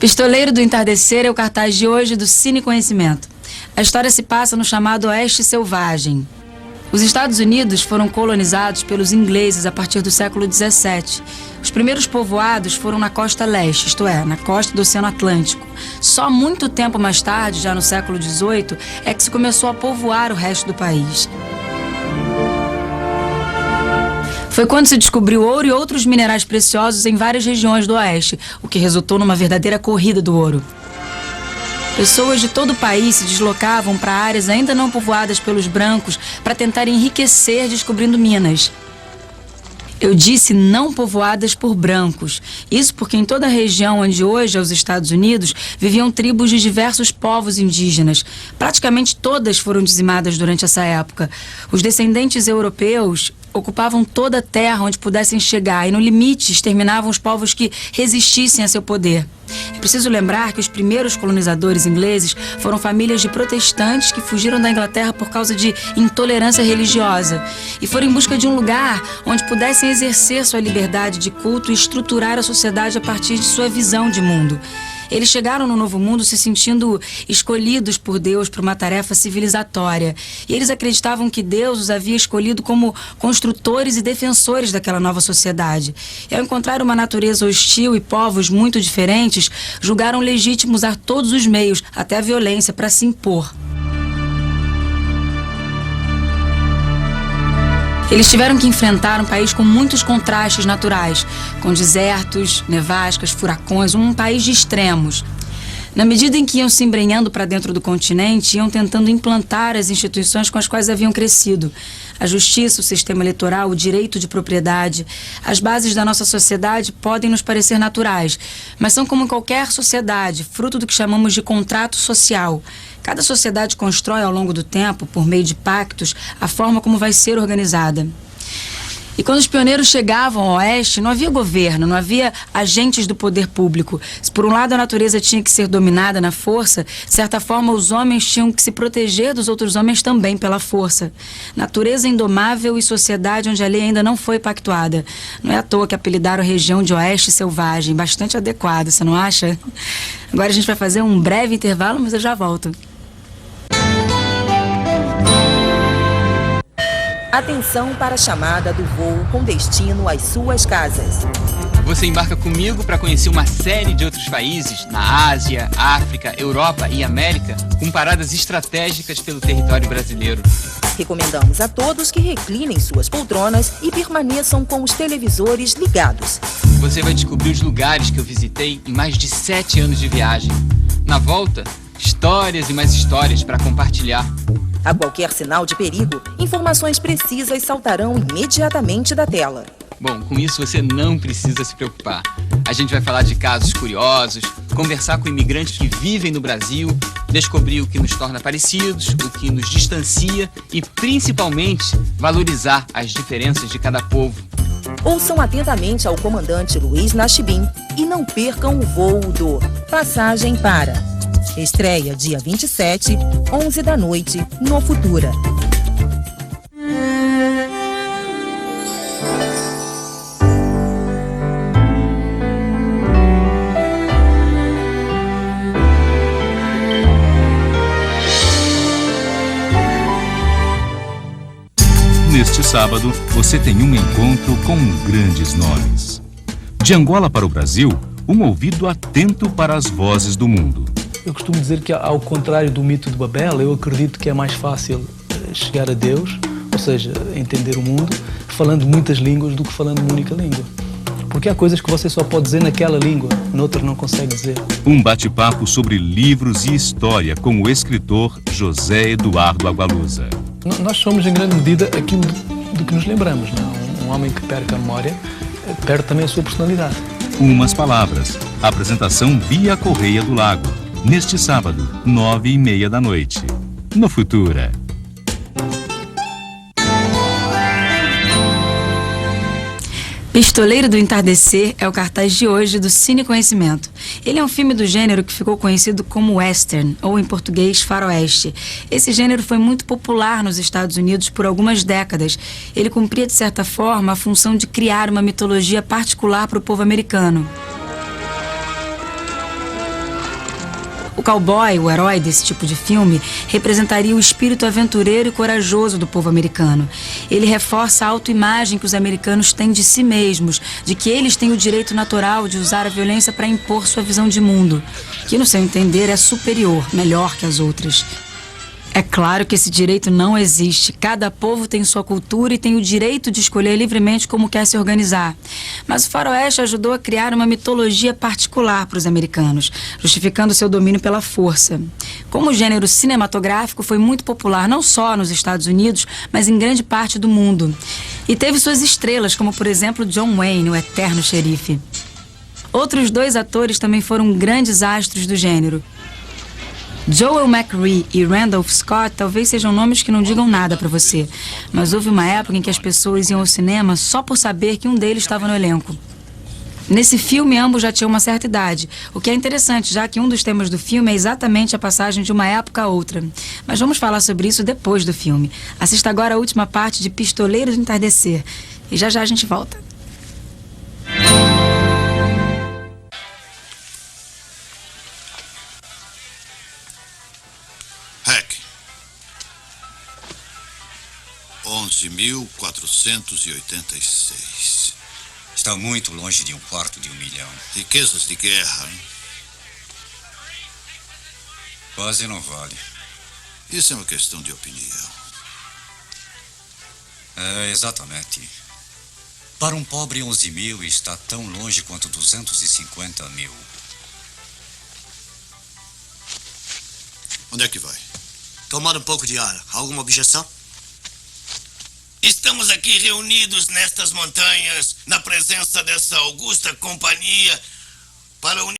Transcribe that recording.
Pistoleiro do Entardecer é o cartaz de hoje do Cine Conhecimento. A história se passa no chamado Oeste Selvagem. Os Estados Unidos foram colonizados pelos ingleses a partir do século XVII. Os primeiros povoados foram na costa leste, isto é, na costa do Oceano Atlântico. Só muito tempo mais tarde, já no século XVIII, é que se começou a povoar o resto do país. Foi quando se descobriu ouro e outros minerais preciosos em várias regiões do oeste, o que resultou numa verdadeira corrida do ouro. Pessoas de todo o país se deslocavam para áreas ainda não povoadas pelos brancos para tentar enriquecer descobrindo minas. Eu disse não povoadas por brancos. Isso porque em toda a região onde hoje é os Estados Unidos viviam tribos de diversos povos indígenas. Praticamente todas foram dizimadas durante essa época. Os descendentes europeus ocupavam toda a terra onde pudessem chegar e, no limite, exterminavam os povos que resistissem a seu poder. É preciso lembrar que os primeiros colonizadores ingleses foram famílias de protestantes que fugiram da Inglaterra por causa de intolerância religiosa e foram em busca de um lugar onde pudessem exercer sua liberdade de culto e estruturar a sociedade a partir de sua visão de mundo. Eles chegaram no Novo Mundo se sentindo escolhidos por Deus para uma tarefa civilizatória. E eles acreditavam que Deus os havia escolhido como construtores e defensores daquela nova sociedade. E ao encontrar uma natureza hostil e povos muito diferentes, julgaram legítimo usar todos os meios, até a violência, para se impor. Eles tiveram que enfrentar um país com muitos contrastes naturais, com desertos, nevascas, furacões, um país de extremos. Na medida em que iam se embrenhando para dentro do continente, iam tentando implantar as instituições com as quais haviam crescido. A justiça, o sistema eleitoral, o direito de propriedade. As bases da nossa sociedade podem nos parecer naturais, mas são como qualquer sociedade, fruto do que chamamos de contrato social. Cada sociedade constrói ao longo do tempo, por meio de pactos, a forma como vai ser organizada. E quando os pioneiros chegavam ao oeste, não havia governo, não havia agentes do poder público. Se por um lado a natureza tinha que ser dominada na força, de certa forma os homens tinham que se proteger dos outros homens também pela força. Natureza indomável e sociedade onde a lei ainda não foi pactuada. Não é à toa que apelidaram a região de Oeste Selvagem, bastante adequado, você não acha? Agora a gente vai fazer um breve intervalo, mas eu já volto. Atenção para a chamada do voo com destino às suas casas. Você embarca comigo para conhecer uma série de outros países na Ásia, África, Europa e América, com paradas estratégicas pelo território brasileiro. Recomendamos a todos que reclinem suas poltronas e permaneçam com os televisores ligados. Você vai descobrir os lugares que eu visitei em mais de 7 anos de viagem. Na volta, histórias e mais histórias para compartilhar. A qualquer sinal de perigo, informações precisas saltarão imediatamente da tela. Bom, com isso você não precisa se preocupar. A gente vai falar de casos curiosos, conversar com imigrantes que vivem no Brasil, descobrir o que nos torna parecidos, o que nos distancia e, principalmente, valorizar as diferenças de cada povo. Ouçam atentamente ao comandante Luiz Nachibim e não percam o voo do Passagem para... Estreia dia 27, 11 da noite, no Futura. Neste sábado, você tem um encontro com grandes nomes. De Angola para o Brasil, um ouvido atento para as vozes do mundo. Eu costumo dizer que, ao contrário do mito de Babel, eu acredito que é mais fácil chegar a Deus, ou seja, entender o mundo, falando muitas línguas do que falando uma única língua. Porque há coisas que você só pode dizer naquela língua, noutra não consegue dizer. Um bate-papo sobre livros e história com o escritor José Eduardo Agualusa. Nós somos, em grande medida, aquilo do que nos lembramos, não? Um homem que perde a memória, perde também a sua personalidade. Umas palavras. Apresentação Bia Correia do Lago. Neste sábado, 9h30 da noite. No Futura. Pistoleiro do Entardecer é o cartaz de hoje do Cine Conhecimento. Ele é um filme do gênero que ficou conhecido como western, ou em português, faroeste. Esse gênero foi muito popular nos Estados Unidos por algumas décadas. Ele cumpria, de certa forma, a função de criar uma mitologia particular para o povo americano. O cowboy, o herói desse tipo de filme, representaria o espírito aventureiro e corajoso do povo americano. Ele reforça a autoimagem que os americanos têm de si mesmos, de que eles têm o direito natural de usar a violência para impor sua visão de mundo, que, no seu entender, é superior, melhor que as outras. É claro que esse direito não existe. Cada povo tem sua cultura e tem o direito de escolher livremente como quer se organizar. Mas o faroeste ajudou a criar uma mitologia particular para os americanos, justificando seu domínio pela força. Como gênero cinematográfico, foi muito popular não só nos Estados Unidos, mas em grande parte do mundo. E teve suas estrelas, como por exemplo John Wayne, o eterno xerife. Outros 2 atores também foram grandes astros do gênero. Joel McCrea e Randolph Scott talvez sejam nomes que não digam nada para você, mas houve uma época em que as pessoas iam ao cinema só por saber que um deles estava no elenco. Nesse filme, ambos já tinham uma certa idade, o que é interessante, já que um dos temas do filme é exatamente a passagem de uma época a outra. Mas vamos falar sobre isso depois do filme. Assista agora a última parte de Pistoleiro do Entardecer, e já já a gente volta. Hack. 11.486. Está muito longe de $250 milhão. Riquezas de guerra, hein? Quase não vale. Isso é uma questão de opinião. É, exatamente. Para um pobre 11 mil está tão longe quanto 250 mil. Onde é que vai? Tomar um pouco de ar. Alguma objeção? Estamos aqui reunidos nestas montanhas, na presença dessa augusta companhia, para unir